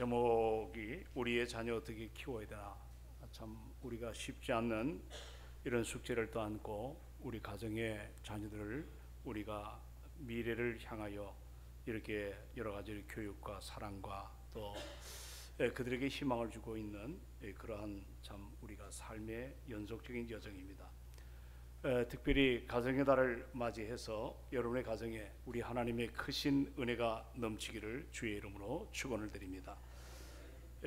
제목이 우리의 자녀 어떻게 키워야 되나. 참 우리가 쉽지 않는 이런 숙제를 또 안고 우리 가정의 자녀들을 우리가 미래를 향하여 이렇게 여러 가지 교육과 사랑과 또 그들에게 희망을 주고 있는 그러한 참 우리가 삶의 연속적인 여정입니다. 특별히 가정의 달을 맞이해서 여러분의 가정에 우리 하나님의 크신 은혜가 넘치기를 주의 이름으로 축원을 드립니다.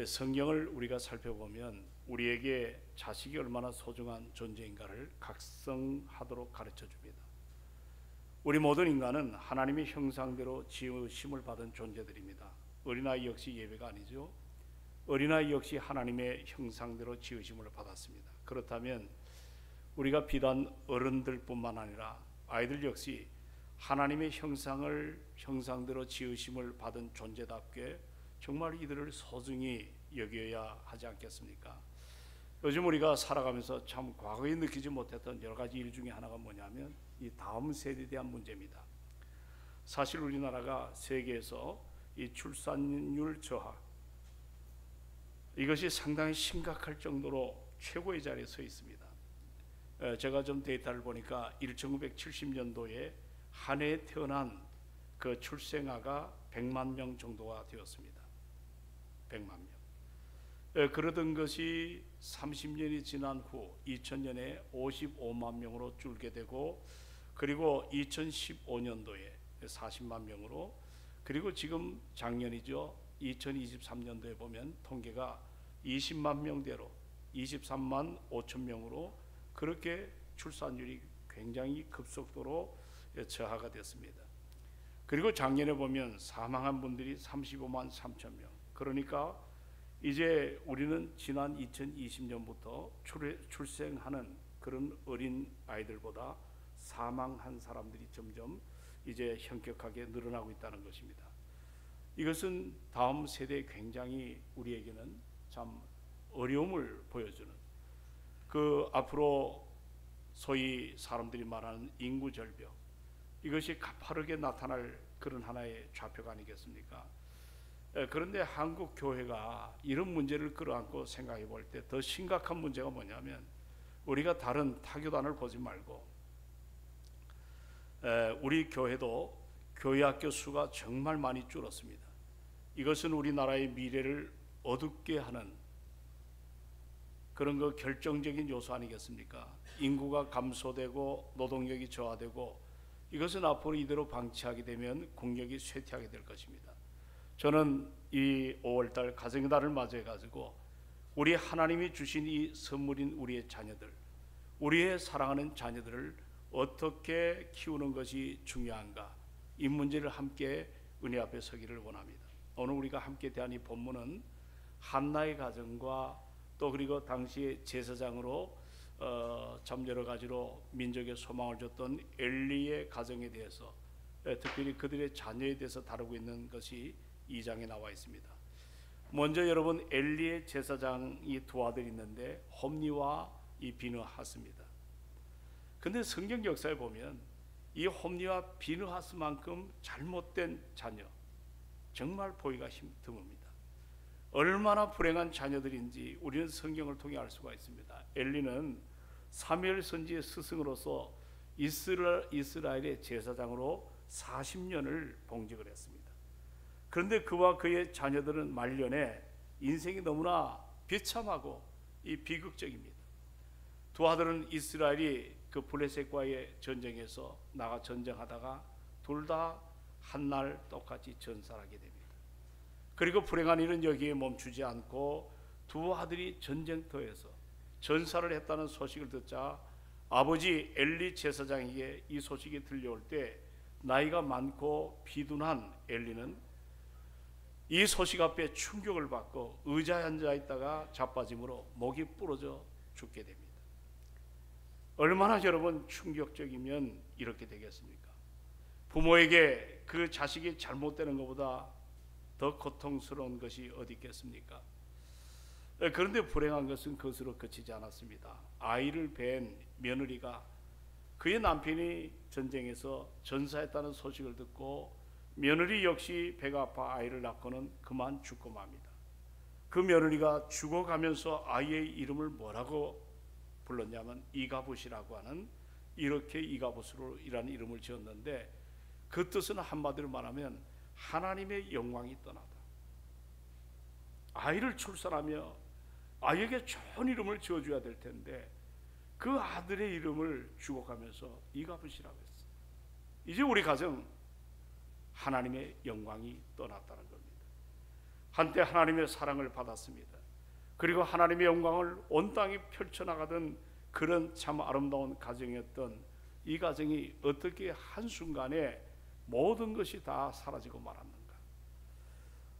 성경을 우리가 살펴보면 우리에게 자식이 얼마나 소중한 존재인가를 각성하도록 가르쳐 줍니다. 우리 모든 인간은 하나님의 형상대로 지으심을 받은 존재들입니다. 어린아이 역시 예외가 아니죠. 어린아이 역시 하나님의 형상대로 지으심을 받았습니다. 그렇다면 우리가 비단 어른들뿐만 아니라 아이들 역시 하나님의 형상대로 지으심을 받은 존재답게 정말 이들을 소중히 여겨야 하지 않겠습니까? 요즘 우리가 살아가면서 참 과거에 느끼지 못했던 여러 가지 일 중에 하나가 뭐냐면 이 다음 세대에 대한 문제입니다. 사실 우리나라가 세계에서 이 출산율 저하, 이것이 상당히 심각할 정도로 최고의 자리에 서 있습니다. 제가 좀 데이터를 보니까 1970년도에 한 해에 태어난 그 출생아가 100만 명 정도가 되었습니다. 100만 명. 그러던 것이 30년이 지난 후 2000년에 55만 명으로 줄게 되고, 그리고 2015년도에 40만 명으로, 그리고 지금 작년이죠. 2023년도에 보면 통계가 20만 명대로 23만 5천 명으로 그렇게 출산율이 굉장히 급속도로 저하가 됐습니다. 그리고 작년에 보면 사망한 분들이 35만 3천 명. 그러니까 이제 우리는 지난 2020년부터 출생하는 그런 어린 아이들보다 사망한 사람들이 점점 이제 현격하게 늘어나고 있다는 것입니다. 이것은 다음 세대에 굉장히 우리에게는 참 어려움을 보여주는, 그 앞으로 소위 사람들이 말하는 인구 절벽, 이것이 가파르게 나타날 그런 하나의 좌표가 아니겠습니까? 그런데 한국 교회가 이런 문제를 끌어안고 생각해 볼 때 더 심각한 문제가 뭐냐면, 우리가 다른 타교단을 보지 말고 우리 교회도 교회학교 수가 정말 많이 줄었습니다. 이것은 우리나라의 미래를 어둡게 하는 그런 거 결정적인 요소 아니겠습니까? 인구가 감소되고 노동력이 저하되고, 이것은 앞으로 이대로 방치하게 되면 국력이 쇠퇴하게 될 것입니다. 저는 이 5월달 가정의 달을 맞이해 가지고 우리 하나님이 주신 이 선물인 우리의 자녀들, 우리의 사랑하는 자녀들을 어떻게 키우는 것이 중요한가, 이 문제를 함께 은혜 앞에 서기를 원합니다. 오늘 우리가 함께 대한 이 본문은 한나의 가정과 또 그리고 당시에 제사장으로 참 여러 가지로 민족의 소망을 줬던 엘리의 가정에 대해서, 특별히 그들의 자녀에 대해서 다루고 있는 것이 2장에 나와 있습니다. 먼저 여러분, 엘리의 제사장이 두 아들이 있는데 홈니와 이 비느하스입니다. 근데 성경 역사에 보면 이 홈니와 비느하스만큼 잘못된 자녀 정말 보기가 드뭅니다. 얼마나 불행한 자녀들인지 우리는 성경을 통해 알 수가 있습니다. 엘리는 사무엘 선지의 스승으로서 이스라엘의 제사장으로 40년을 봉직을 했습니다. 그런데 그와 그의 자녀들은 말년에 인생이 너무나 비참하고 이 비극적입니다. 두 아들은 이스라엘이 그 블레셋과의 전쟁에서 나가 전쟁하다가 둘 다 한날 똑같이 전살하게 됩니다. 그리고 불행한 일은 여기에 멈추지 않고 두 아들이 전쟁터에서 전사를 했다는 소식을 듣자 아버지 엘리 제사장에게 이 소식이 들려올 때 나이가 많고 비둔한 엘리는 이 소식 앞에 충격을 받고 의자에 앉아 있다가 자빠짐으로 목이 부러져 죽게 됩니다. 얼마나 여러분 충격적이면 이렇게 되겠습니까? 부모에게 그 자식이 잘못되는 것보다 더 고통스러운 것이 어디 있겠습니까? 그런데 불행한 것은 그것으로 그치지 않았습니다. 아이를 뵌 며느리가 그의 남편이 전쟁에서 전사했다는 소식을 듣고 며느리 역시 배가 아파 아이를 낳고는 그만 죽고 맙니다. 그 며느리가 죽어가면서 아이의 이름을 뭐라고 불렀냐면 이가봇이라고 하는, 이렇게 이가봇으로 이라는 이름을 지었는데, 그 뜻은 한마디로 말하면 하나님의 영광이 떠나다. 아이를 출산하며 아이에게 좋은 이름을 지어줘야 될 텐데 그 아들의 이름을 죽어가면서 이가봇이라고 했어요. 이제 우리 가정 하나님의 영광이 떠났다는 겁니다. 한때 하나님의 사랑을 받았습니다. 그리고 하나님의 영광을 온 땅에 펼쳐나가던 그런 참 아름다운 가정이었던 이 가정이 어떻게 한순간에 모든 것이 다 사라지고 말았는가.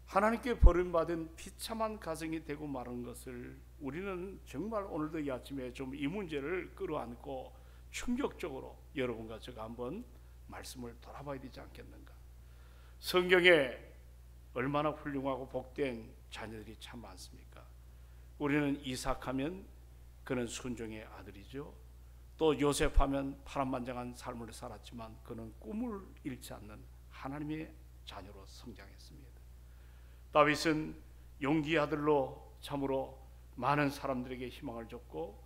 하나님께 버림받은 비참한 가정이 되고 마는 것을 우리는 정말 오늘도 이 아침에 좀 이 문제를 끌어안고 충격적으로 여러분과 제가 한번 말씀을 돌아봐야 되지 않겠는가. 성경에 얼마나 훌륭하고 복된 자녀들이 참 많습니까? 우리는 이삭하면 그는 순종의 아들이죠. 또 요셉하면 파란만장한 삶을 살았지만 그는 꿈을 잃지 않는 하나님의 자녀로 성장했습니다. 다윗은 용기의 아들로 참으로 많은 사람들에게 희망을 줬고,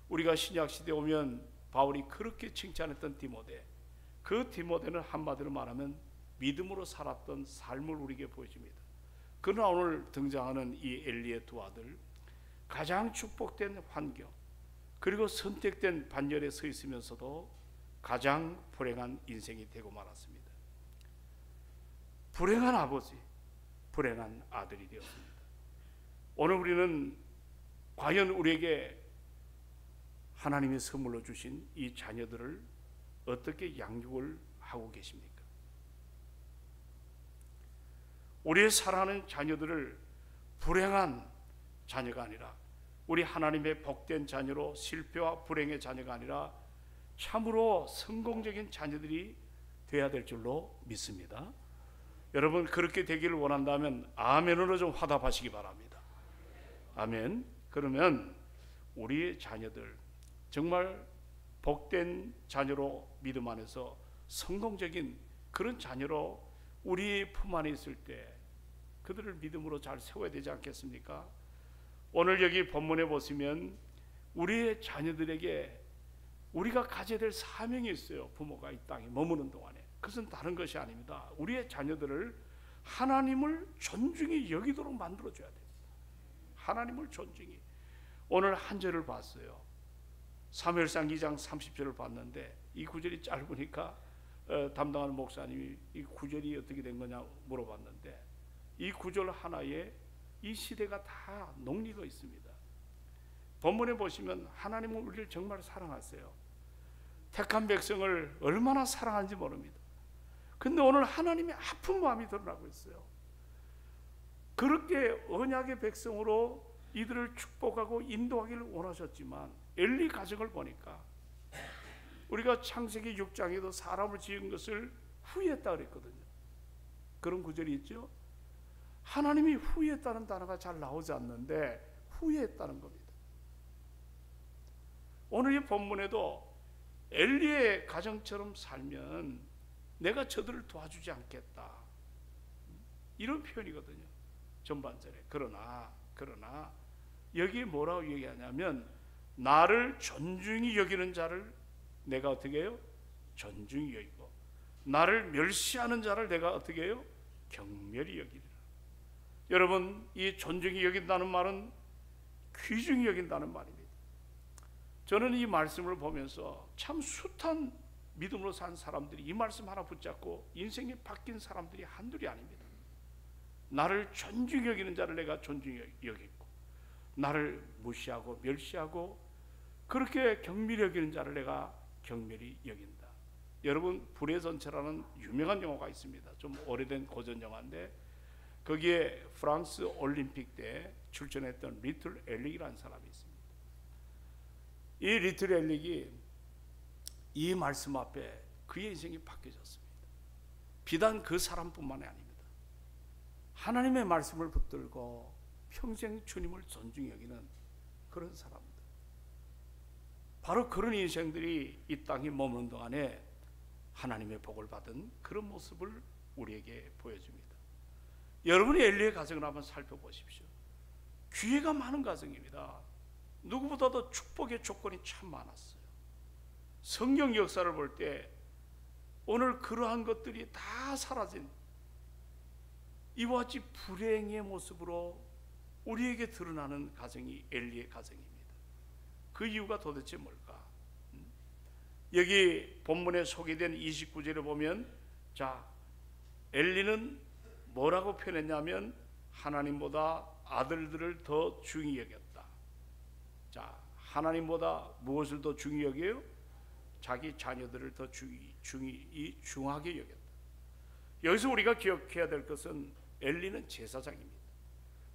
우리가 신약시대에 오면 바울이 그렇게 칭찬했던 디모데, 그 디모데는 한마디로 말하면 믿음으로 살았던 삶을 우리에게 보여줍니다. 그러나 오늘 등장하는 이 엘리의 두 아들, 가장 축복된 환경 그리고 선택된 반열에 서 있으면서도 가장 불행한 인생이 되고 말았습니다. 불행한 아버지, 불행한 아들이 되었습니다. 오늘 우리는 과연 우리에게 하나님의 선물로 주신 이 자녀들을 어떻게 양육을 하고 계십니까? 우리의 사랑하는 자녀들을 불행한 자녀가 아니라, 우리 하나님의 복된 자녀로, 실패와 불행의 자녀가 아니라 참으로 성공적인 자녀들이 되어야 될 줄로 믿습니다. 여러분 그렇게 되기를 원한다면 아멘으로 좀 화답하시기 바랍니다. 아멘. 그러면 우리의 자녀들 정말 복된 자녀로 믿음 안에서 성공적인 그런 자녀로 우리 품 안에 있을 때 그들을 믿음으로 잘 세워야 되지 않겠습니까? 오늘 여기 본문에 보시면 우리의 자녀들에게 우리가 가져야 될 사명이 있어요. 부모가 이 땅에 머무는 동안에. 그것은 다른 것이 아닙니다. 우리의 자녀들을 하나님을 존중히 여기도록 만들어줘야 됩니다. 하나님을 존중히. 오늘 한 절을 봤어요. 사무엘상 2장 30절을 봤는데 이 구절이 짧으니까 담당하는 목사님이 이 구절이 어떻게 된 거냐 물어봤는데, 이 구절 하나에 이 시대가 다 녹리고 있습니다. 본문에 보시면 하나님은 우리를 정말 사랑하세요. 택한 백성을 얼마나 사랑하는지 모릅니다. 근데 오늘 하나님의 아픈 마음이 드러나고 있어요. 그렇게 언약의 백성으로 이들을 축복하고 인도하기를 원하셨지만 엘리 가정을 보니까 우리가 창세기 6장에도 사람을 지은 것을 후회했다 그랬거든요. 그런 구절이 있죠. 하나님이 후회했다는 단어가 잘 나오지 않는데 후회했다는 겁니다. 오늘 이 본문에도 엘리의 가정처럼 살면 내가 저들을 도와주지 않겠다, 이런 표현이거든요. 전반절에. 그러나 여기에 뭐라고 얘기하냐면 나를 존중히 여기는 자를 내가 어떻게 해요? 존중히 여기고 나를 멸시하는 자를 내가 어떻게 해요? 경멸히 여기리라. 여러분, 이 존중히 여긴다는 말은 귀중히 여긴다는 말입니다. 저는 이 말씀을 보면서 참 숱한 믿음으로 산 사람들이 이 말씀 하나 붙잡고 인생이 바뀐 사람들이 한둘이 아닙니다. 나를 존중히 여기는 자를 내가 존중히 여기고 나를 무시하고 멸시하고 그렇게 경멸히 여기는 자를 내가 경멸히 여긴다. 여러분, 불의 전체라는 유명한 영화가 있습니다. 좀 오래된 고전 영화인데 거기에 프랑스 올림픽 때 출전했던 리틀 엘릭이라는 사람이 있습니다. 이 리틀 엘릭이 이 말씀 앞에 그의 인생이 바뀌어졌습니다. 비단 그 사람뿐만이 아닙니다. 하나님의 말씀을 붙들고 평생 주님을 존중히 여기는 그런 사람들, 바로 그런 인생들이 이 땅에 머무는 동안에 하나님의 복을 받은 그런 모습을 우리에게 보여줍니다. 여러분이 엘리의 가정을 한번 살펴보십시오. 기회가 많은 가정입니다. 누구보다도 축복의 조건이 참 많았어요. 성경 역사를 볼 때 오늘 그러한 것들이 다 사라진 이와 같이 불행의 모습으로 우리에게 드러나는 가정이 엘리의 가정입니다. 그 이유가 도대체 뭘까? 여기 본문에 소개된 29절에 보면, 자, 엘리는 뭐라고 표현했냐면 하나님보다 아들들을 더 중히 여겼다. 자, 하나님보다 무엇을 더 중히 여겨요? 자기 자녀들을 더 중하게 여겼다. 여기서 우리가 기억해야 될 것은 엘리는 제사장입니다.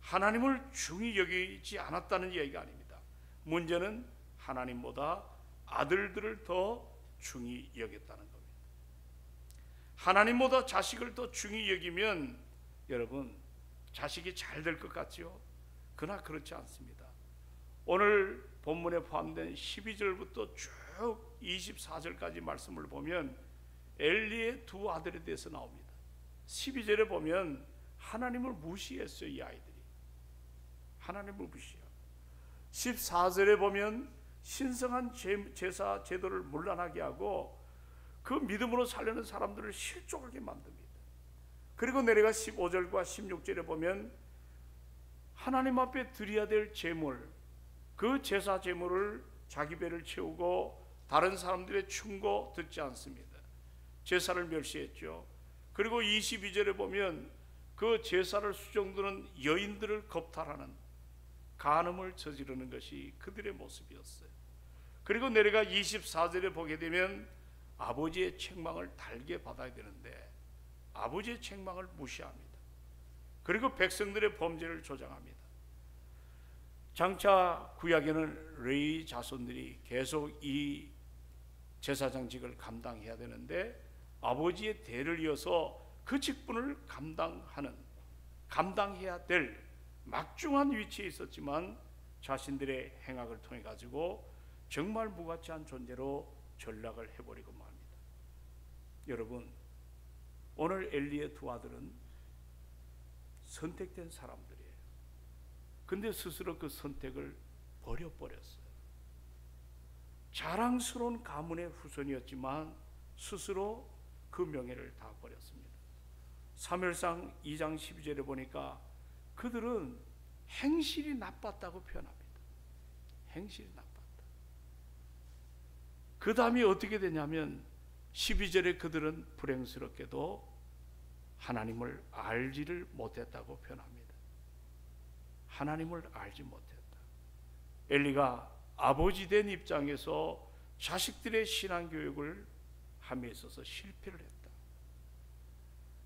하나님을 중히 여기지 않았다는 이야기가 아닙니다. 문제는 하나님보다 아들들을 더 중히 여겼다는 겁니다. 하나님보다 자식을 더 중히 여기면 여러분 자식이 잘 될 것 같죠? 그러나 그렇지 않습니다. 오늘 본문에 포함된 12절부터 쭉 24절까지 말씀을 보면 엘리의 두 아들에 대해서 나옵니다. 12절에 보면 하나님을 무시했어요. 이 아이들이 하나님을 무시해요. 14절에 보면 신성한 제사 제도를 문란하게 하고 그 믿음으로 살려는 사람들을 실족하게 만듭니다. 그리고 내려가 15절과 16절에 보면 하나님 앞에 드려야 될 제물, 그 제사 제물을 자기 배를 채우고 다른 사람들의 충고 듣지 않습니다. 제사를 멸시했죠. 그리고 22절에 보면 그 제사를 수종드는 여인들을 겁탈하는 간음을 저지르는 것이 그들의 모습이었어요. 그리고 내려가 24절에 보게 되면 아버지의 책망을 달게 받아야 되는데 아버지의 책망을 무시합니다. 그리고 백성들의 범죄를 조장합니다. 장차 구약에는 레위 자손들이 계속 이 제사장직을 감당해야 되는데 아버지의 대를 이어서 그 직분을 감당해야 될 막중한 위치에 있었지만 자신들의 행악을 통해 가지고 정말 무가치한 존재로 전락을 해버리고 맙니다. 여러분, 오늘 엘리의 두 아들은 선택된 사람들이에요. 근데 스스로 그 선택을 버려버렸어요. 자랑스러운 가문의 후손이었지만 스스로 그 명예를 다 버렸습니다. 사무엘상 2장 12절에 보니까 그들은 행실이 나빴다고 표현합니다. 행실이 나빴다. 그 다음이 어떻게 되냐면 12절에 그들은 불행스럽게도 하나님을 알지를 못했다고 표현합니다. 하나님을 알지 못했다. 엘리가 아버지 된 입장에서 자식들의 신앙교육을 함에 있어서 실패를 했다.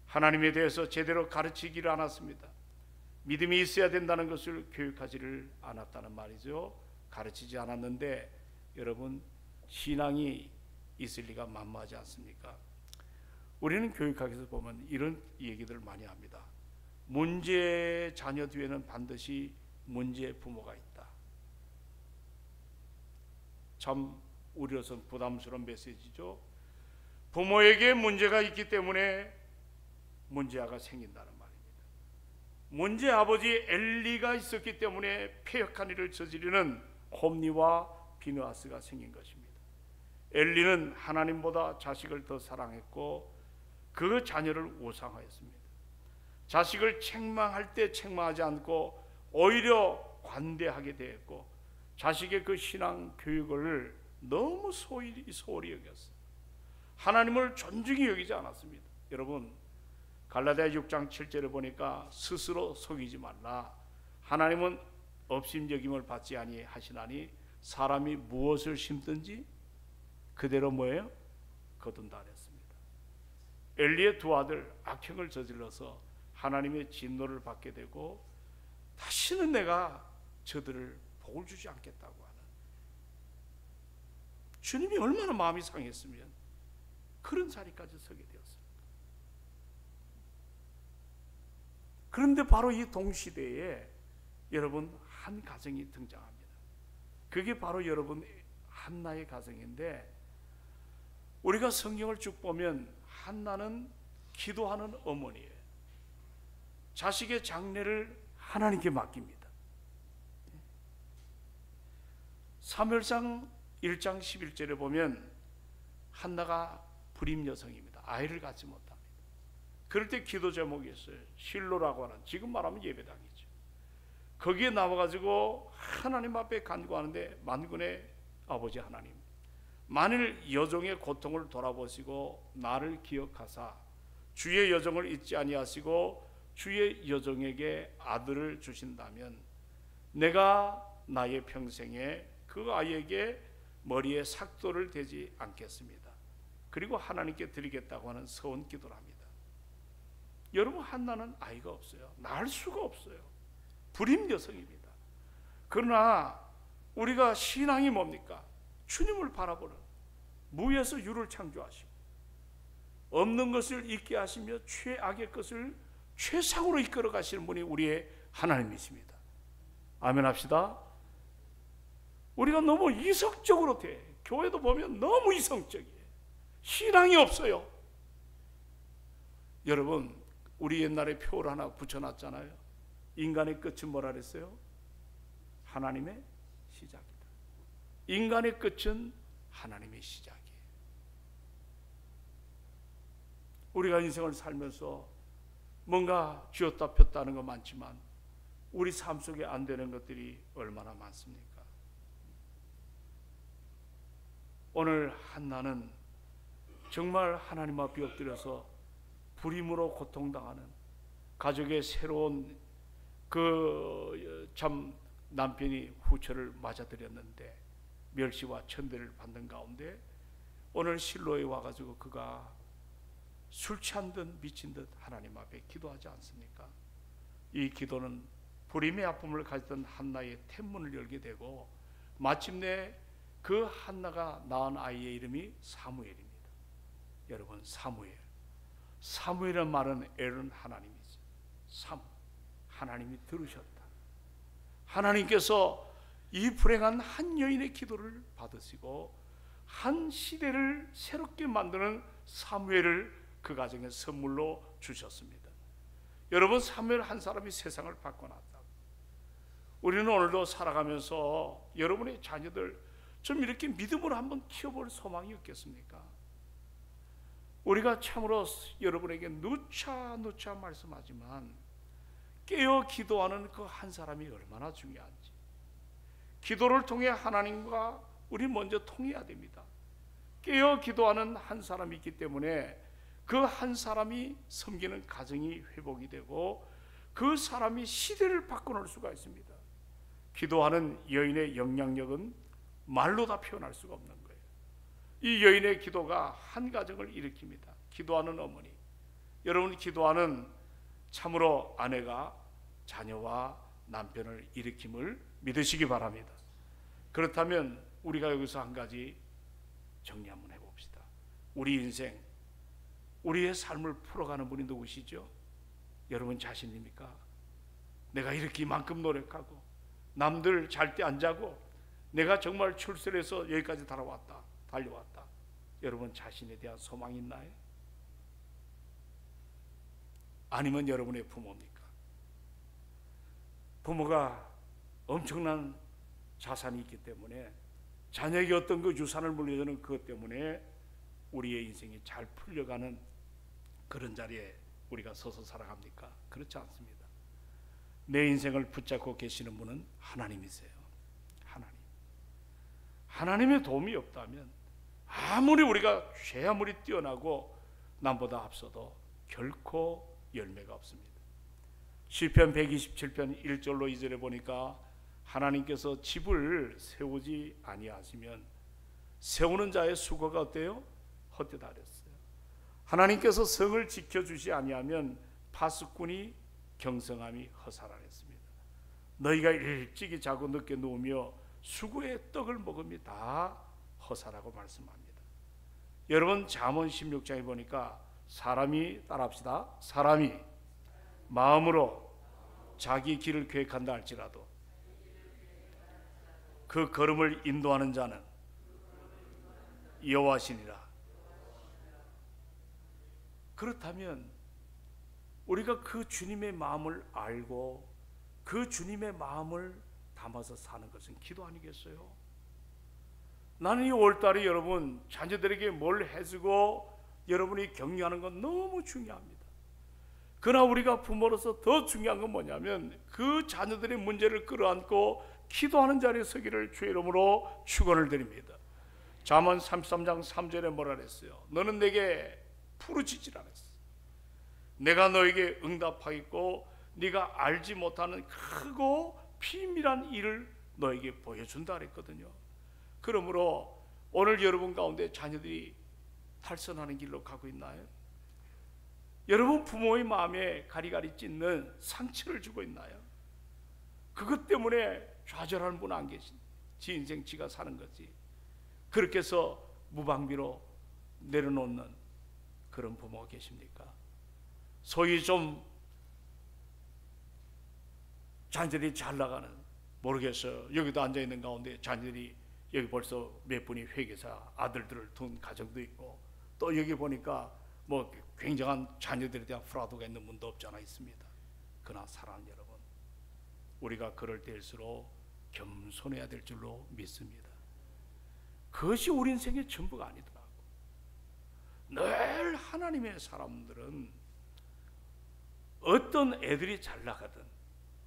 하나님에 대해서 제대로 가르치기를 않았습니다. 믿음이 있어야 된다는 것을 교육하지를 않았다는 말이죠. 가르치지 않았는데 여러분, 신앙이 있을 리가 만무하지 않습니까? 우리는 교육학에서 보면 이런 얘기들을 많이 합니다. 문제 자녀 뒤에는 반드시 문제 부모가 있다. 참 우려선 부담스러운 메시지죠. 부모에게 문제가 있기 때문에 문제아가 생긴다는 말입니다. 문제 아버지 엘리가 있었기 때문에 패역한 일을 저지르는 홈리와 비느하스가 생긴 것입니다. 엘리는 하나님보다 자식을 더 사랑했고 그 자녀를 우상화했습니다. 자식을 책망할 때 책망하지 않고 오히려 관대하게 대했고 자식의 그 신앙 교육을 너무 소홀히 여겼어요. 하나님을 존중히 여기지 않았습니다. 여러분, 갈라디아 6장 7절에 보니까 스스로 속이지 말라. 하나님은 업심여김을 받지 아니하시나니 사람이 무엇을 심든지 그대로 뭐예요? 거둔다 그랬습니다. 엘리의 두 아들 악행을 저질러서 하나님의 진노를 받게 되고 다시는 내가 저들을 복을 주지 않겠다고 하는, 주님이 얼마나 마음이 상했으면 그런 자리까지 서게 되었습니까? 그런데 바로 이 동시대에 여러분 한 가정이 등장합니다. 그게 바로 여러분 한나의 가정인데, 우리가 성경을 쭉 보면 한나는 기도하는 어머니예요. 자식의 장래를 하나님께 맡깁니다. 사무엘상 1장 11절에 보면 한나가 불임 여성입니다. 아이를 갖지 못합니다. 그럴 때 기도 제목이 있어요. 실로라고 하는, 지금 말하면 예배당이죠. 거기에 나와가지고 하나님 앞에 간구하는데, 만군의 아버지 하나님, 만일 여종의 고통을 돌아보시고 나를 기억하사 주의 여종을 잊지 아니하시고 주의 여종에게 아들을 주신다면 내가 나의 평생에 그 아이에게 머리에 삭도를 대지 않겠습니다. 그리고 하나님께 드리겠다고 하는 서원 기도를 합니다. 여러분, 한나는 아이가 없어요. 낳을 수가 없어요. 불임 여성입니다. 그러나 우리가 신앙이 뭡니까? 주님을 바라보는, 무에서 유를 창조하시고 없는 것을 있게 하시며 최악의 것을 최상으로 이끌어 가시는 분이 우리의 하나님이십니다. 아멘 합시다. 우리가 너무 이성적으로 돼. 교회도 보면 너무 이성적이에요. 신앙이 없어요. 여러분, 우리 옛날에 표를 하나 붙여놨잖아요. 인간의 끝은 뭐라 그랬어요? 하나님의 시작이다. 인간의 끝은 하나님의 시작이에요. 우리가 인생을 살면서 뭔가 쥐었다 폈다 하는 거 많지만 우리 삶 속에 안 되는 것들이 얼마나 많습니까? 오늘 한나는 정말 하나님 앞에 엎드려서 불임으로 고통당하는 가족의 새로운 참 남편이 후처를 맞아들였는데 멸시와 천대를 받는 가운데 오늘 실로에 와가지고 그가 술 취한 듯 미친 듯 하나님 앞에 기도하지 않습니까? 이 기도는 불임의 아픔을 가졌던 한나의天문을 열게 되고 마침내 그 한나가 낳은 아이의 이름이 사무엘입니다. 여러분, 사무엘이라는 말은 엘은 하나님이죠. 하나님이 들으셨다. 하나님께서 이 불행한 한 여인의 기도를 받으시고 한 시대를 새롭게 만드는 사무엘을 그 가정에 선물로 주셨습니다. 여러분, 사무엘 한 사람이 세상을 바꿔놨다. 우리는 오늘도 살아가면서 여러분의 자녀들 좀 이렇게 믿음으로 한번 키워볼 소망이 없겠습니까? 우리가 참으로 여러분에게 누차 말씀하지만 깨어 기도하는 그 한 사람이 얼마나 중요한지, 기도를 통해 하나님과 우리 먼저 통해야 됩니다. 깨어 기도하는 한 사람이 있기 때문에 그 한 사람이 섬기는 가정이 회복이 되고 그 사람이 시대를 바꿔놓을 수가 있습니다. 기도하는 여인의 영향력은 말로 다 표현할 수가 없는 거예요. 이 여인의 기도가 한 가정을 일으킵니다. 기도하는 어머니, 여러분, 기도하는 참으로 아내가 자녀와 남편을 일으킴을 믿으시기 바랍니다. 그렇다면 우리가 여기서 한 가지 정리 한번 해봅시다. 우리 인생, 우리의 삶을 풀어가는 분이 누구시죠? 여러분 자신입니까? 내가 이렇게 이만큼 노력하고 남들 잘 때 안 자고 내가 정말 출세해서 여기까지 달려왔다. 여러분 자신에 대한 소망이 있나요? 아니면 여러분의 부모입니까? 부모가 엄청난 자산이 있기 때문에 자녀에게 어떤 그 유산을 물려주는 그것 때문에 우리의 인생이 잘 풀려가는 그런 자리에 우리가 서서 살아갑니까? 그렇지 않습니다. 내 인생을 붙잡고 계시는 분은 하나님이세요. 하나님의 도움이 없다면 아무리 우리가 죄 아무리 뛰어나고 남보다 앞서도 결코 열매가 없습니다. 시편 127편 1절로 2절에 보니까 하나님께서 집을 세우지 아니하시면 세우는 자의 수고가 어때요? 헛되다랬어요. 하나님께서 성을 지켜주시 아니하면 파수꾼이 경성함이 허사라랬습니다. 너희가 일찍이 자고 늦게 누우며 수고의 떡을 먹음이 다 허사라고 말씀합니다. 여러분, 잠언 16장에 보니까 사람이, 따라합시다, 사람이 마음으로 자기 길을 계획한다 할지라도 그 걸음을 인도하는 자는 여호와시니라. 그렇다면 우리가 그 주님의 마음을 알고 그 주님의 마음을 담아서 사는 것은 기도 아니겠어요? 나는 이 5월달에 여러분 자녀들에게 뭘 해주고 여러분이 격려하는 건 너무 중요합니다. 그러나 우리가 부모로서 더 중요한 건 뭐냐면 그 자녀들의 문제를 끌어안고 기도하는 자리에 서기를 주의 이름으로 축원을 드립니다. 잠언 33장 3절에 뭐라 그랬어요? 너는 내게 부르짖질 않았어. 내가 너에게 응답하겠고 네가 알지 못하는 크고 비밀한 일을 너에게 보여준다 그랬거든요. 그러므로 오늘 여러분 가운데 자녀들이 탈선하는 길로 가고 있나요? 여러분 부모의 마음에 가리가리 찢는 상처를 주고 있나요? 그것 때문에 좌절하는 분 안 계신, 지 인생 지가 사는 거지. 그렇게 해서 무방비로 내려놓는 그런 부모가 계십니까? 소위 좀 자녀들이 잘 나가는, 모르겠어요. 여기도 앉아있는 가운데 자녀들이 여기 벌써 몇 분이 회계사 아들들을 둔 가정도 있고, 또 여기 보니까 뭐 굉장한 자녀들에 대한 프라우드가 있는 분도 없지 않아 있습니다. 그러나 사랑하는 여러분, 우리가 그럴 때일수록 겸손해야 될 줄로 믿습니다. 그것이 우리 인생의 전부가 아니더라고. 늘 하나님의 사람들은 어떤 애들이 잘 나가든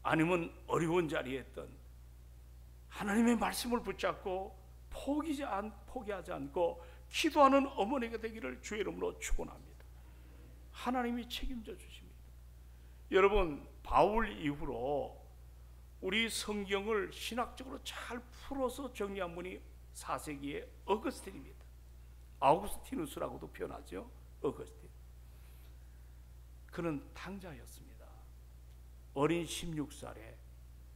아니면 어려운 자리에 있든 하나님의 말씀을 붙잡고 포기하지 않고 기도하는 어머니가 되기를 주의 이름으로 축원합니다. 하나님이 책임져 주십니다. 여러분, 바울 이후로 우리 성경을 신학적으로 잘 풀어서 정리한 분이 4세기의 어거스틴입니다. 아우구스티누스라고도 표현하죠. 어거스틴. 그는 탕자였습니다. 어린 16살에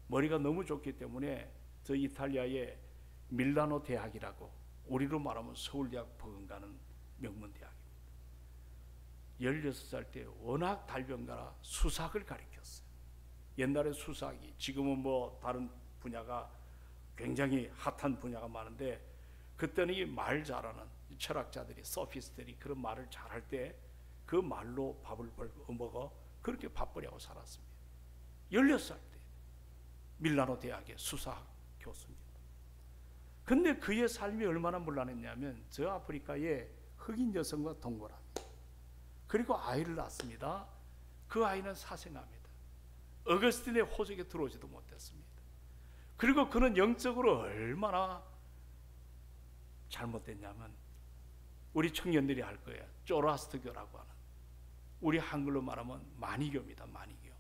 머리가 너무 좋기 때문에 저 이탈리아의 밀라노 대학이라고, 우리로 말하면 서울대학 버금가는 명문대학입니다. 16살 때 워낙 달변가라 수학을 가르쳤어요. 옛날에 수학이, 지금은 뭐 다른 분야가 굉장히 핫한 분야가 많은데, 그때는 이 말 잘하는 철학자들이, 소피스트들이 그런 말을 잘할 때 그 말로 밥을 먹어 그렇게 밥벌이하고 살았습니다. 16살 때 밀라노 대학의 수사학 교수입니다. 근데 그의 삶이 얼마나 문란했냐면 저 아프리카의 흑인 여성과 동거합니다. 그리고 아이를 낳습니다. 그 아이는 사생아입니다. 어거스틴의 호적에 들어오지도 못했습니다. 그리고 그는 영적으로 얼마나 잘못됐냐면, 우리 청년들이 할 거예요. 조라스트교라고 하는, 우리 한글로 말하면 마니교입니다. 마니교.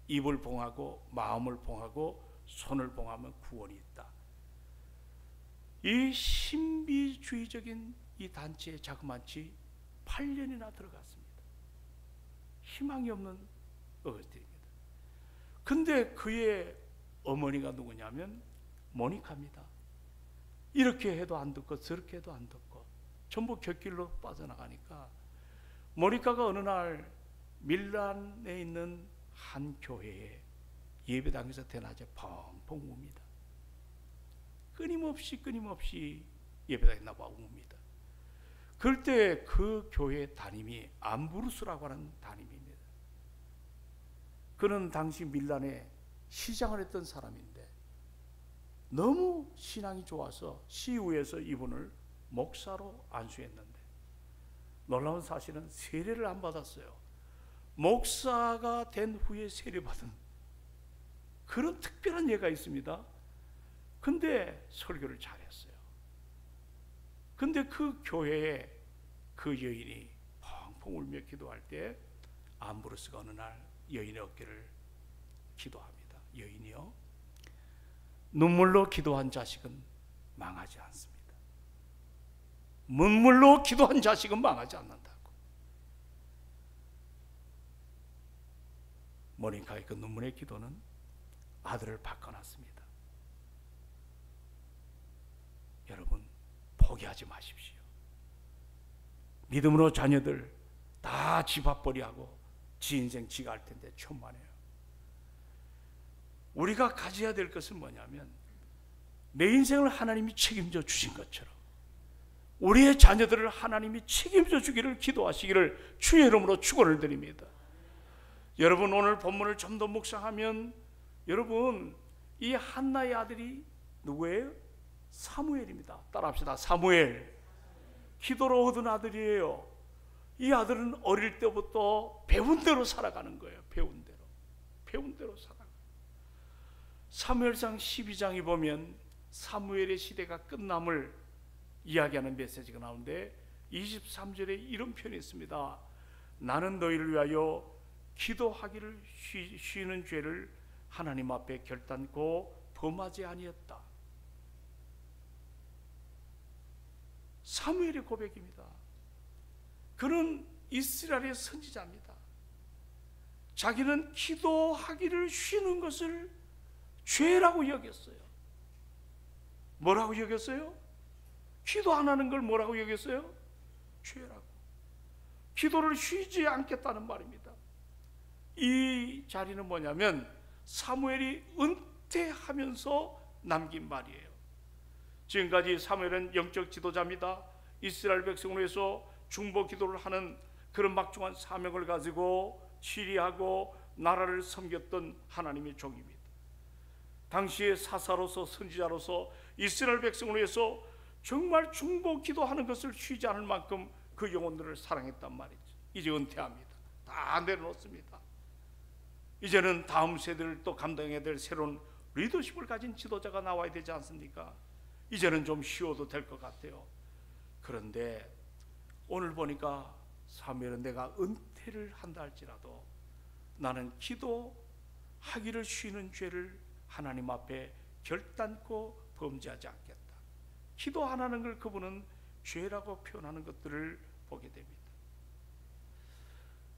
입을 봉하고 마음을 봉하고 손을 봉하면 구원이 있다. 이 신비주의적인 이 단체에 자그마치 8년이나 들어갔습니다. 희망이 없는 어거스틴입니다. 근데 그의 어머니가 누구냐면 모니카입니다. 이렇게 해도 안 듣고 저렇게 해도 안 듣고 전부 곁길로 빠져나가니까, 모니카가 어느 날 밀란에 있는 한 교회에 예배당에서 대낮에 펑펑 웁니다. 끊임없이 예배당에 나와 웁니다. 그럴 때 그 교회 담임이 암브루스라고 하는 담임입니다. 그는 당시 밀란에 시장을 했던 사람인데 너무 신앙이 좋아서 시의회에서 이분을 목사로 안수했는데, 놀라운 사실은 세례를 안 받았어요. 목사가 된 후에 세례받은 그런 특별한 예가 있습니다. 근데 설교를 잘했어요. 근데 그 교회에 그 여인이 펑펑 울며 기도할 때 암브로스가 어느 날 여인의 어깨를 기도합니다. 여인이요, 눈물로 기도한 자식은 망하지 않습니다. 눈물로 기도한 자식은 망하지 않는다고. 모니카의 그 눈물의 기도는 아들을 바꿔놨습니다. 여러분, 포기하지 마십시오. 믿음으로 자녀들 다 집합벌이하고 지 인생 지가 할 텐데 천만에요. 우리가 가져야 될 것은 뭐냐면, 내 인생을 하나님이 책임져 주신 것처럼 우리의 자녀들을 하나님이 책임져 주기를 기도하시기를 주의 이름으로 축원을 드립니다. 여러분, 오늘 본문을 좀 더 묵상하면, 여러분, 이 한나의 아들이 누구예요? 사무엘입니다. 따라합시다. 사무엘. 기도로 얻은 아들이에요. 이 아들은 어릴 때부터 배운 대로 살아가는 거예요. 배운 대로 살아가. 사무엘상 12장에 보면 사무엘의 시대가 끝남을 이야기하는 메시지가 나오는데 23절에 이런 표현이 있습니다. 나는 너희를 위하여 기도하기를 쉬는 죄를 하나님 앞에 결단코 범하지 아니었다. 사무엘의 고백입니다. 그는 이스라엘의 선지자입니다. 자기는 기도하기를 쉬는 것을 죄라고 여겼어요. 뭐라고 여겼어요? 기도 안 하는 걸 뭐라고 여겼어요? 죄라고. 기도를 쉬지 않겠다는 말입니다. 이 자리는 뭐냐면 사무엘이 은퇴하면서 남긴 말이에요. 지금까지 사무엘은 영적 지도자입니다. 이스라엘 백성을 위해서 중보 기도를 하는 그런 막중한 사명을 가지고 치리하고 나라를 섬겼던 하나님의 종입니다. 당시의 사사로서 선지자로서 이스라엘 백성을 위해서 정말 중보 기도하는 것을 쉬지 않을 만큼 그 영혼들을 사랑했단 말이죠. 이제 은퇴합니다. 다 내려놓습니다. 이제는 다음 세대를 또 감당해야 될 새로운 리더십을 가진 지도자가 나와야 되지 않습니까? 이제는 좀 쉬어도 될 것 같아요. 그런데 오늘 보니까 사무엘은 내가 은퇴를 한다 할지라도 나는 기도하기를 쉬는 죄를 하나님 앞에 결단코 범죄하지 않겠다. 기도 안 하는 걸 그분은 죄라고 표현하는 것들을 보게 됩니다.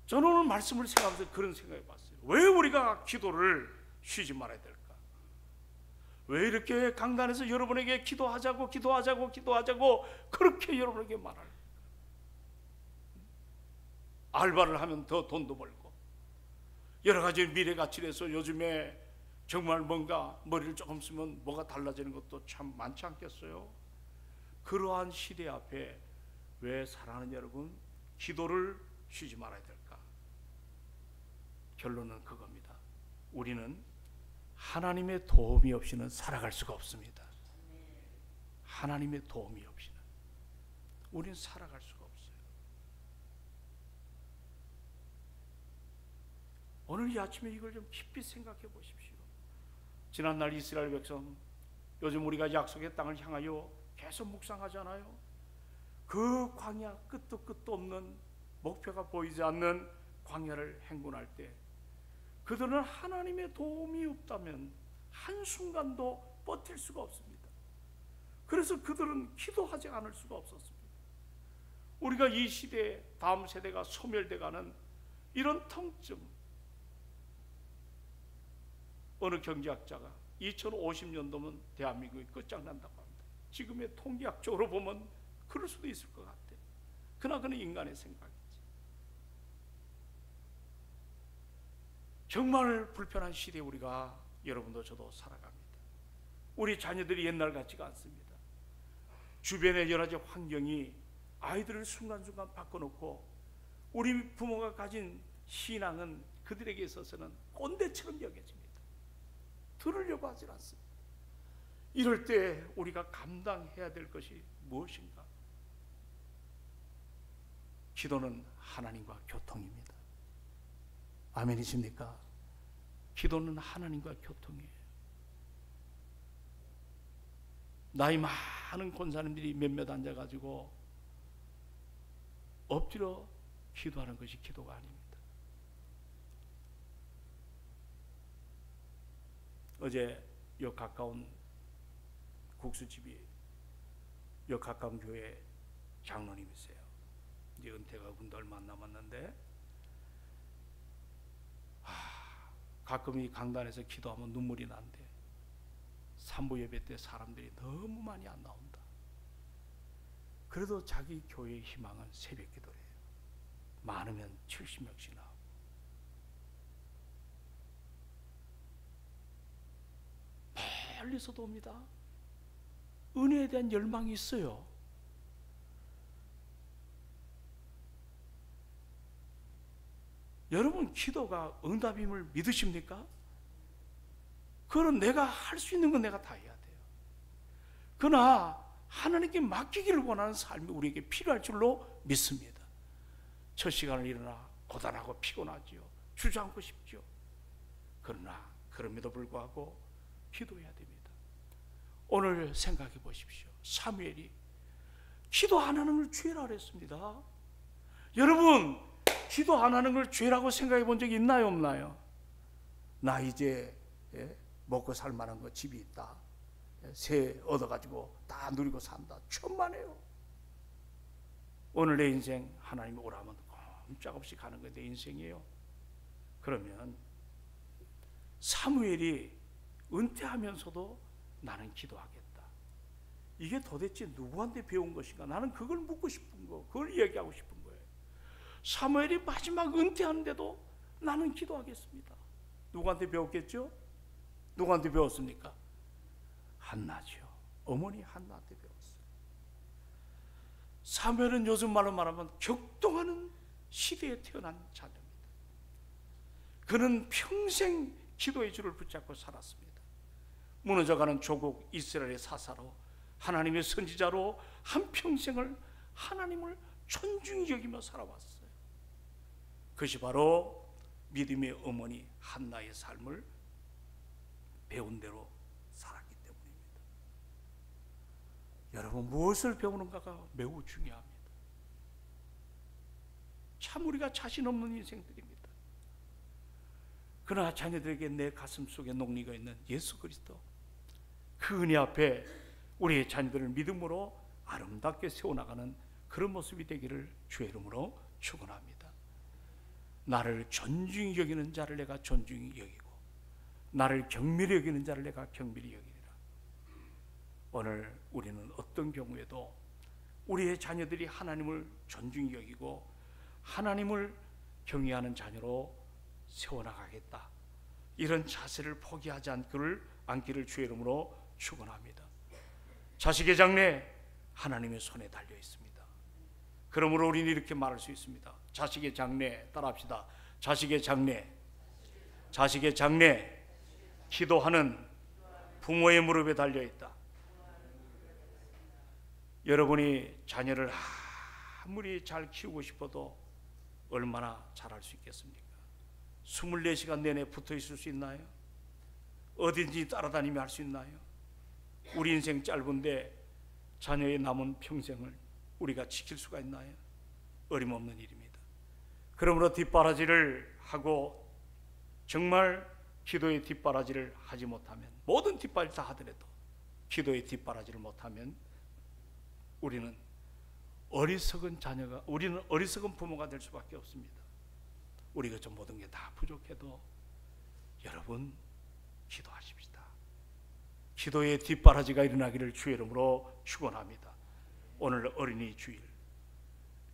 저는 오늘 말씀을 생각하면서 그런 생각해 봤어요. 왜 우리가 기도를 쉬지 말아야 될까? 왜 이렇게 강단에서 여러분에게 기도하자고 그렇게 여러분에게 말할까? 알바를 하면 더 돈도 벌고 여러 가지 미래 가치에서 요즘에 정말 뭔가 머리를 조금 쓰면 뭐가 달라지는 것도 참 많지 않겠어요? 그러한 시대 앞에 왜 사랑하는 여러분 기도를 쉬지 말아야 될까? 결론은 그겁니다. 우리는 하나님의 도움이 없이는 살아갈 수가 없습니다. 하나님의 도움이 없이는 우리는 살아갈 수가 없어요. 오늘 이 아침에 이걸 좀 깊이 생각해 보십시오. 지난날 이스라엘 백성, 요즘 우리가 약속의 땅을 향하여 계속 묵상하잖아요. 그 광야, 끝도 없는 목표가 보이지 않는 광야를 행군할 때 그들은 하나님의 도움이 없다면 한순간도 버틸 수가 없습니다. 그래서 그들은 기도하지 않을 수가 없었습니다. 우리가 이 시대에 다음 세대가 소멸돼가는 이런 통증, 어느 경제학자가 2050년도면 대한민국이 끝장난다고 합니다. 지금의 통계학적으로 보면 그럴 수도 있을 것 같아요. 그러나 그는 인간의 생각이지. 정말 불편한 시대에 우리가 여러분도 저도 살아갑니다. 우리 자녀들이 옛날 같지가 않습니다. 주변의 여러 가지 환경이 아이들을 순간순간 바꿔놓고 우리 부모가 가진 신앙은 그들에게 있어서는 꼰대처럼 여겨집니다. 들으려고 하질 않습니다. 이럴 때 우리가 감당해야 될 것이 무엇인가? 기도는 하나님과 교통입니다. 아멘이십니까? 기도는 하나님과 교통이에요. 나이 많은 권사님들이 몇몇 앉아가지고 엎드려 기도하는 것이 기도가 아닙니다. 어제 요 가까운 국수집이 요 가까운 교회 장로님이세요. 이제 은퇴가 군도 얼마 안 남았는데 가끔 이 강단에서 기도하면 눈물이 난대. 산부 예배 때 사람들이 너무 많이 안 나온다. 그래도 자기 교회의 희망은 새벽 기도래요. 많으면 70명씩 나오고. 멀리서도 옵니다. 은혜에 대한 열망이 있어요. 여러분 기도가 응답임을 믿으십니까? 그건 내가 할 수 있는 건 내가 다 해야 돼요. 그러나 하나님께 맡기기를 원하는 삶이 우리에게 필요할 줄로 믿습니다. 첫 시간을 일어나 고단하고 피곤하지요. 주저앉고 싶지요. 그러나 그럼에도 불구하고 기도해야 됩니다. 오늘 생각해 보십시오. 사무엘이 기도 안 하는 걸 죄라 그랬습니다. 여러분, 기도 안 하는 걸 죄라고 생각해 본 적이 있나요, 없나요? 나 이제 먹고 살 만한 거 집이 있다. 새 얻어가지고 다 누리고 산다. 천만에요. 오늘 내 인생 하나님이 오라면 꼼짝없이 가는 게 내 인생이에요. 그러면 사무엘이 은퇴하면서도 나는 기도하겠다. 이게 도대체 누구한테 배운 것인가? 나는 그걸 묻고 싶은 거, 그걸 얘기하고 싶은 거예요. 사무엘이 마지막 은퇴하는데도 나는 기도하겠습니다. 누구한테 배웠겠죠? 누구한테 배웠습니까? 한나죠. 어머니 한나한테 배웠어요. 사무엘은 요즘 말로 말하면 격동하는 시대에 태어난 자녀입니다. 그는 평생 기도의 줄을 붙잡고 살았습니다. 무너져가는 조국 이스라엘의 사사로, 하나님의 선지자로 한평생을 하나님을 존중히 여기며 살아왔어요. 그것이 바로 믿음의 어머니 한나의 삶을 배운 대로 살았기 때문입니다. 여러분, 무엇을 배우는가가 매우 중요합니다. 참 우리가 자신 없는 인생들입니다. 그러나 자녀들에게 내 가슴 속에 녹리고 있는 예수 그리스도, 그 은혜 앞에 우리의 자녀들을 믿음으로 아름답게 세워나가는 그런 모습이 되기를 주의 이름으로 축원합니다. 나를 존중히 여기는 자를 내가 존중히 여기고, 나를 경밀히 여기는 자를 내가 경밀히 여기리라. 오늘 우리는 어떤 경우에도 우리의 자녀들이 하나님을 존중히 여기고 하나님을 경외하는 자녀로 세워나가겠다, 이런 자세를 포기하지 않기를 주의 이름으로 축원합니다. 자식의 장래 하나님의 손에 달려 있습니다. 그러므로 우리는 이렇게 말할 수 있습니다. 자식의 장래, 따라합시다. 자식의 장래, 자식의 장래, 기도하는 부모의 무릎에 달려 있다. 여러분이 자녀를 아무리 잘 키우고 싶어도 얼마나 잘할 수 있겠습니까? 24시간 내내 붙어 있을 수 있나요? 어딘지 따라다니며 할 수 있나요? 우리 인생 짧은데 자녀의 남은 평생을 우리가 지킬 수가 있나요? 어림없는 일입니다. 그러므로 뒷바라지를 하고, 정말 기도의 뒷바라지를 하지 못하면, 모든 뒷바라지 다 하더라도 기도의 뒷바라지를 못하면 우리는 어리석은 부모가 될 수밖에 없습니다. 우리가 좀 모든 게 다 부족해도 여러분 기도하십시다. 기도의 뒷바라지가 일어나기를 주의 이름으로 축원합니다. 오늘 어린이 주일,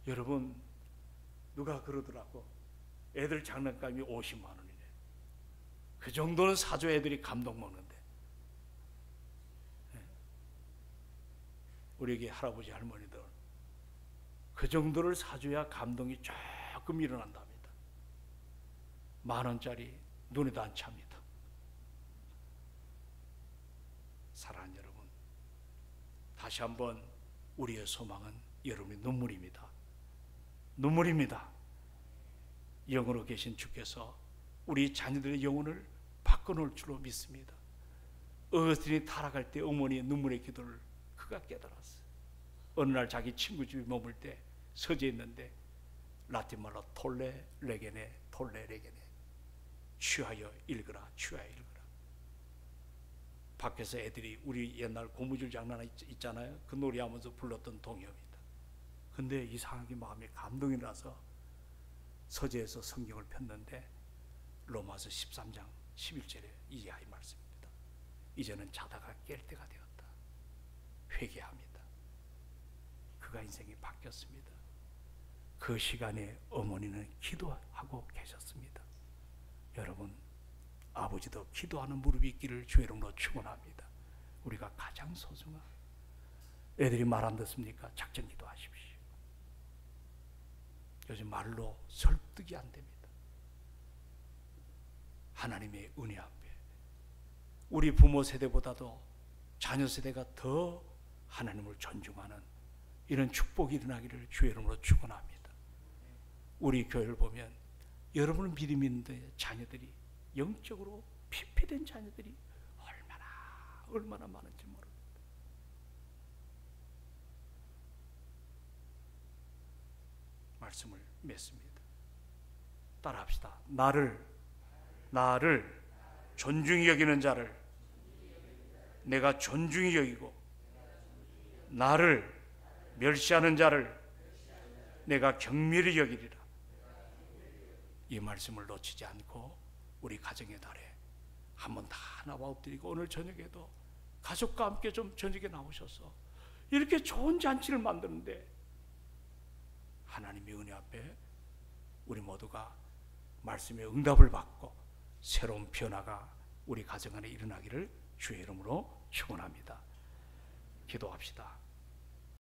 여러분 누가 그러더라고, 애들 장난감이 50만 원이네. 그 정도는 사줘야 애들이 감동 먹는데, 우리에게 할아버지 할머니들 그 정도를 사줘야 감동이 조금 일어난답니다. 10,000원짜리 눈에도 안 찹니다. 사랑하는 여러분, 다시 한번 우리의 소망은 여러분의 눈물입니다. 눈물입니다. 영으로 계신 주께서 우리 자녀들의 영혼을 바꿔놓을 줄로 믿습니다. 어르신이 타락할 때 어머니의 눈물의 기도를 그가 깨달았어요. 어느 날 자기 친구 집에 머물 때 서재 있는데 라틴말로 톨레 레게네 톨레 레게네, 취하여 읽으라 취하여 읽으라. 밖에서 애들이 우리 옛날 고무줄 장난 있잖아요. 그 노래하면서 불렀던 동요입니다. 근데 이상하게 마음에 감동이 나서 서재에서 성경을 폈는데 로마서 13장 11절에 이하의 말씀입니다. 이제는 자다가 깰 때가 되었다. 회개합니다. 그가 인생이 바뀌었습니다. 그 시간에 어머니는 기도하고 계셨습니다. 여러분, 아버지도 기도하는 무릎이 있기를 주의 이름으로 축원합니다. 우리가 가장 소중한, 애들이 말 안 듣습니까? 작전 기도하십시오. 요즘 말로 설득이 안 됩니다. 하나님의 은혜 앞에 우리 부모 세대보다도 자녀 세대가 더 하나님을 존중하는 이런 축복이 일어나기를 주의 이름으로 축원합니다. 우리 교회를 보면 여러분은 믿음이 있는데 자녀들이 영적으로 피폐된 자녀들이 얼마나 많은지 모릅니다. 말씀을 맺습니다. 따라합시다. 나를 존중히 여기는 자를 내가 존중히 여기고, 나를 멸시하는 자를 내가 경멸히 여기리라. 이 말씀을 놓치지 않고 우리 가정의 달에 한번 다 나와 엎드리고, 오늘 저녁에도 가족과 함께 좀 저녁에 나오셔서 이렇게 좋은 잔치를 만드는데 하나님의 은혜 앞에 우리 모두가 말씀의 응답을 받고 새로운 변화가 우리 가정 안에 일어나기를 주의 이름으로 축원합니다. 기도합시다.